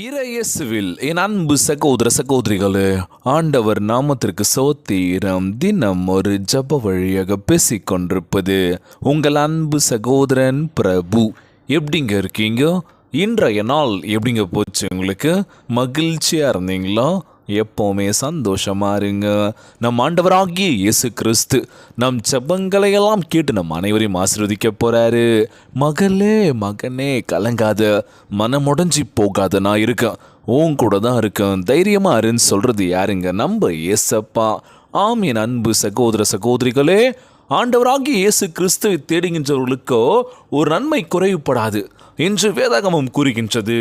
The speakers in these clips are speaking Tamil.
இறையேசுவில் என் அன்பு சகோதர சகோதரிகளே, ஆண்டவர் நாமத்திற்கு சோத்திரம். தினம் ஒரு ஜப வழியாக பேசிக்கொண்டிருப்பது உங்கள் அன்பு சகோதரன் பிரபு. எப்படிங்க இருக்கீங்க? இன்றைய நாள் எப்படிங்க போச்சு? உங்களுக்கு மகிழ்ச்சியாக இருந்தீங்களா? எப்போவுமே சந்தோஷமா இருங்க. நம் ஆண்டவராகிய இயேசு கிறிஸ்து நம் ஜெபங்களையெல்லாம் கேட்டு நம் அனைவரையும் ஆசீர்வதிக்க போறாரு. மகளே மகனே கலங்காத, மனமுடைஞ்சி போகாத, நான் இருக்கேன், உன் கூட தான் இருக்கேன், தைரியமா இருன்னு சொல்றது யாருங்க? நம்ம இயேசப்பா. ஆம் என் அன்பு சகோதர சகோதரிகளே, ஆண்டவராகிய இயேசு கிறிஸ்துவை தேடுகின்றவர்களுக்கோ ஒரு நன்மை குறைவுபடாது என்று வேதாகமம் கூறுகின்றது.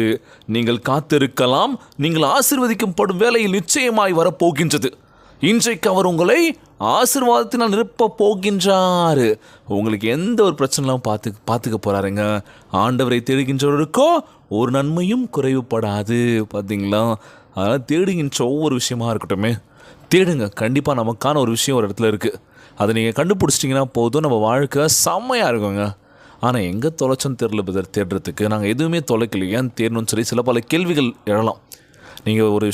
நீங்கள் காத்திருக்கலாம், நீங்கள் ஆசீர்வதிக்கப்படும் வேளையில் நிச்சயமாய் வரப்போகின்றது. இன்றைக்கு அவர் உங்களை ஆசீர்வாதத்தினால் நிரப்ப போகின்றார். உங்களுக்கு எந்த ஒரு பிரச்சனையும் பார்த்துக்க போகிறாருங்க. ஆண்டவரை தேடுகின்றவருக்கோ ஒரு நன்மையும் குறைவுபடாது. பார்த்தீங்களா? அதனால் தேடுகின்ற ஒவ்வொரு விஷயமா இருக்கட்டுமே, தேடுங்க. கண்டிப்பாக நமக்கான ஒரு விஷயம் ஒரு இடத்துல இருக்குது. அதை நீங்கள் கண்டுபிடிச்சிட்டிங்கன்னா போதும், நம்ம வாழ்க்கை செம்மையாக இருக்குங்க. ஆனால் எங்கே தொலைச்சோன்னு தெரில பிரதர். தேடுறதுக்கு நாங்கள் எதுவுமே தொலைக்கல, ஏன் தேடணும்னு சொல்லி சில பல கேள்விகள் எழலாம். நீங்கள் ஒரு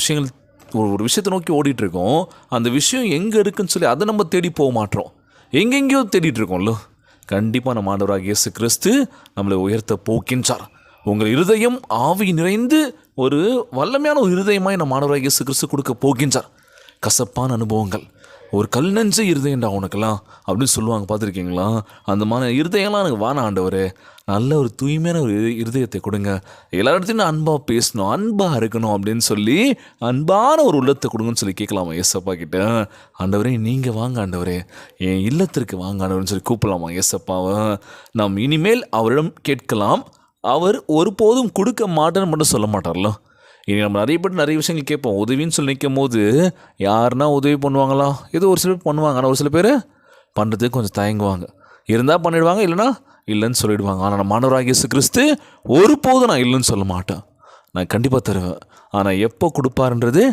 விஷயத்தை நோக்கி ஓடிட்டுருக்கோம், அந்த விஷயம் எங்கே இருக்குதுன்னு சொல்லி அதை நம்ம தேடி போக மாட்டோம், எங்கெங்கேயோ தேடிட்டு இருக்கோம்ல. கண்டிப்பாக நம்ம ஆண்டவராகிய இயேசு கிறிஸ்து நம்மளை உயர்த்த போக்கின்றார். உங்கள் இருதயம் ஆவி நிறைந்து ஒரு வல்லமையான ஒரு இருதயமாய் நம்ம ஆண்டவராகிய இயேசு கிறிஸ்து கொடுக்க போகின்றார். கசப்பான அனுபவங்கள், ஒரு கல் நெஞ்ச இருதயம்டா உனக்கெல்லாம் அப்படின்னு சொல்லுவாங்க, பார்த்துருக்கீங்களா? அந்த மாதிரி இருதயம்லாம் எனக்கு வான ஆண்டவர், நல்ல ஒரு தூய்மையான ஒரு இருதயத்தை கொடுங்க, எல்லா இடத்துலையும் அன்பாக பேசணும், அன்பாக இருக்கணும் அப்படின்னு சொல்லி அன்பான ஒரு உள்ளத்தை கொடுங்கன்னு சொல்லி கேட்கலாமா ஏசப்பா கிட்ட? ஆண்டவரே நீங்கள் வாங்க ஆண்டவரே, என் இல்லத்திற்கு வாங்க ஆண்டவர்னு சொல்லி கூப்பிடலாமா ஏசப்பாவை? நாம் இனிமேல் அவரிடம் கேட்கலாம். அவர் ஒருபோதும் கொடுக்க மாட்டேன்னு மட்டும் சொல்ல மாட்டார்ல. இனி நம்ம நிறைய விஷயங்கள் கேட்போம். உதவின்னு சொல்லி நிற்கும் போது யாருன்னா உதவி பண்ணுவாங்களா? ஏதோ ஒரு சில பேர் பண்ணுவாங்க, ஆனால் ஒரு சில பேர் பண்ணுறதுக்கு கொஞ்சம் தயங்குவாங்க. இருந்தால் பண்ணிவிடுவாங்க, இல்லைனா இல்லைன்னு சொல்லிவிடுவாங்க. ஆனால் நம்ம ஆண்டவராகிய இயேசு கிறிஸ்து ஒருபோதும் நான் இல்லைன்னு சொல்ல மாட்டேன், நான் கண்டிப்பாக தருவேன். ஆனால் எப்போ கொடுப்பாருன்றது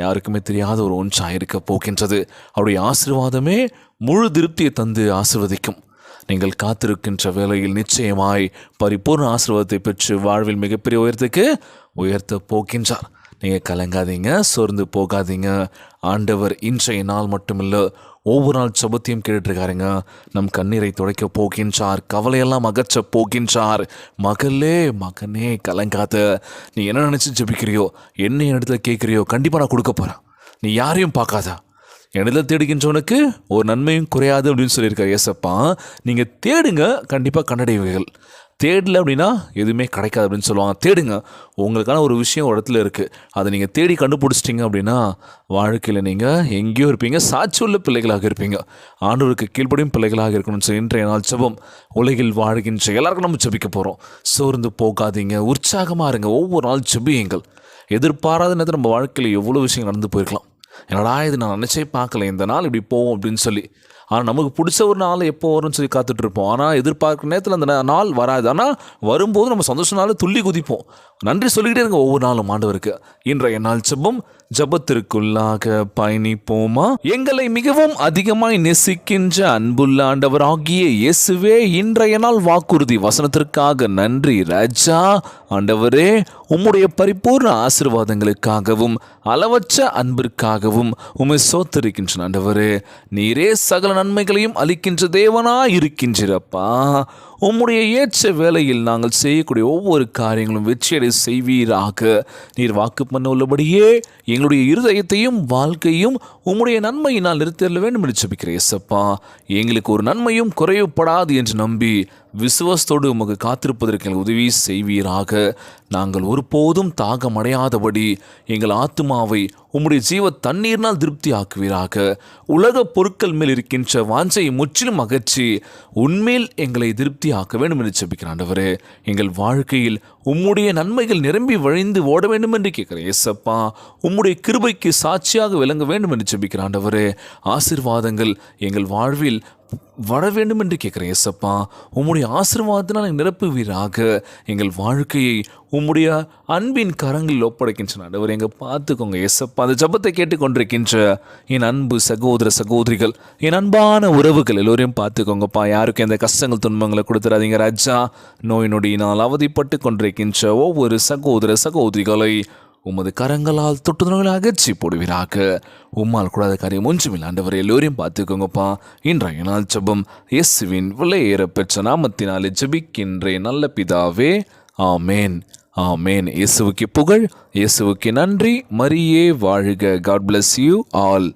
யாருக்குமே தெரியாத ஒரு ஒன்றாக இருக்க போகின்றது. அவருடைய ஆசீர்வாதமே முழு திருப்தியை தந்து ஆசீர்வதிக்கும். நீங்கள் காத்திருக்கின்ற வேளையில் நிச்சயமாய் பரிபூர்ண ஆசீர்வாதத்தை பெற்று வாழ்வில் மிகப்பெரிய உயர்த்த போகின்றார். நீங்கள் கலங்காதீங்க, சோர்ந்து போகாதீங்க. ஆண்டவர் இன்றைய நாள் மட்டுமில்லை, ஒவ்வொரு நாள் ஜெபத்தையும் கேட்டுருக்காருங்க. நம் கண்ணீரை துடைக்க போகின்றார், கவலையெல்லாம் அகற்ற போகின்றார். மகளே மகனே கலங்காத. நீ என்ன நினச்சி ஜெபிக்கிறியோ, என்ன இடத்துல கேட்குறியோ, கண்டிப்பாக நான் கொடுக்க போகிறேன். நீ யாரையும் பார்க்காத, இடத்துல தேடுகின்றவனுக்கு ஒரு நன்மையும் குறையாது அப்படின்னு சொல்லியிருக்காரு ஏசப்பா. நீங்கள் தேடுங்க, கண்டிப்பாக கண்டடைவீர்கள். தேடலை அப்படின்னா எதுவுமே கிடைக்காது அப்படின்னு சொல்லுவாங்க. தேடுங்க, உங்களுக்கான ஒரு விஷயம் ஒரு இடத்துல இருக்குது, அதை நீங்கள் தேடி கண்டுபிடிச்சிட்டிங்க அப்படின்னா வாழ்க்கையில் நீங்கள் எங்கேயோ இருப்பீங்க, சாட்சி உள்ள பிள்ளைகளாக இருப்பீங்க, ஆண்டவருக்கு கீழ்ப்படியும் பிள்ளைகளாக இருக்கணும்னு சொல்லி இன்றைய நாள் ஜெபம். உலகில் வாழ்கின்ற எல்லாருக்கும் நம்ம ஜெபிக்க போகிறோம். சோர்ந்து போகாதீங்க, உற்சாகமாக இருங்க, ஒவ்வொரு நாள் ஜெபியுங்கள். எதிர்பாராத நேரத்தில் நம்ம வாழ்க்கையில் எவ்வளோ விஷயங்கள் நடந்து போயிருக்கலாம். என்னடா இது நான் நினச்சே பார்க்கல, இந்த நாள் இப்படி போவோம் அப்படின்னு சொல்லி. ஆனால் நமக்கு பிடிச்ச ஒரு நாள் எப்போ வரும்னு சொல்லி காத்துட்ருப்போம். ஆனால் எதிர்பார்க்குற நேரத்தில் அந்த நாள் வராது. ஆனால் வரும்போது நம்ம சந்தோஷனால துள்ளி குதிப்போம், நன்றி சொல்லிக்கிட்டே இருங்க ஒவ்வொரு நாளும் ஆண்டவருக்கு. இன்றைய நாள் ஜெபம். ஜெபத்திற்குள்ளாக பயணிப்போமா? எங்களை மிகவும் அதிகமாய் நேசிக்கின்ற அன்புள்ள ஆண்டவராகிய இயேசுவே, இன்றைய நாள் வாக்குறுதி வசனத்திற்காக நன்றி ராஜா. ஆண்டவரே, உம்முடைய பரிபூர்ண ஆசீர்வாதங்களுக்காகவும் அளவற்ற அன்பிற்காகவும் உம்மை சோத்தரிக்கின்ற ஆண்டவரே, நீரே சகல நன்மைகளையும் அளிக்கின்ற தேவனாய் இருக்கின்றப்பா. உம்முடைய ஏற்ற வேளையில் நாங்கள் செய்யக்கூடிய ஒவ்வொரு காரியங்களும் வெற்றியடை செய்வீராக. நீர் வாக்கு பண்ண உள்ளபடியே எங்களுடைய இருதயத்தையும் வாழ்க்கையும் உம்முடைய நன்மையினால் நிறுத்திட வேண்டும் என்று ஜெபிக்கிறேன் ஏசப்பா. எங்களுக்கு ஒரு நன்மையும் குறைவுபடாது என்று நம்பி விசுவாசத்தோடு உமக்கு காத்திருப்பதற்கு எங்களுக்கு உதவி செய்வீராக. நாங்கள் ஒருபோதும் தாகமடையாதபடி எங்கள் ஆத்துமாவை உம்முடைய ஜீவ தண்ணீர்னால் திருப்தி ஆக்குவீராக. உலக பொருட்கள் மேல் இருக்கின்ற வாஞ்சையை முற்றிலும் அகற்றி உன்மேல் எங்களை திருப்தி ஆக்க வேண்டும் என்று ஜெபிக்கிறேன் ஆண்டவரே. எங்கள் வாழ்க்கையில் உம்முடைய நன்மைகள் நிரம்பி வழிந்து ஓட வேண்டும் என்று கேட்கிறேன் ஏசப்பா. உம்முடைய கிருபைக்கு சாட்சியாக விளங்க வேண்டும் என்று ஜெபிக்கிறேன் ஆண்டவரே. ஆசீர்வாதங்கள் எங்கள் வாழ்வில் வர வேண்டும் என்று கேட்குறேன் ஏசப்பா. உம்முடைய ஆசீர்வாதத்தினால் நிரப்புவீராக. எங்கள் வாழ்க்கையை உம்முடைய அன்பின் கரங்களில் ஒப்படைக்கின்றன ஆண்டவர். எங்க பார்த்துக்கோங்க ஏசப்பா. அந்த ஜபத்தை கேட்டுக்கொண்டிருக்கின்ற என் அன்பு சகோதர சகோதரிகள், என் அன்பான உறவுகள் எல்லோரையும் பார்த்துக்கோங்கப்பா. யாருக்கும் எந்த கஷ்டங்கள் துன்பங்களை கொடுத்துறாதீங்க ராஜா. நோய் நொடியினால் அவதிப்பட்டு கொண்டிருக்கின்ற ஒவ்வொரு சகோதர சகோதரிகளை உமது கரங்களால் தொட்டுதல்களை அகற்றி போடுவீராக. உம்மால் கூடாத காரியம் ஒன்றுமில்லை ஆண்டவர். எல்லோரையும் பார்த்துக்கோங்கப்பா. இன்றைய நாள் ஜெபம் இயேசுவின் விலையேற பெற்ற நாமத்தினாலே ஜெபிக்கின்றேன் நல்ல பிதாவே, ஆமேன், ஆமேன். இயேசுவுக்கு புகழ், இயேசுவுக்கு நன்றி. மரியே வாழ்க. God bless you all.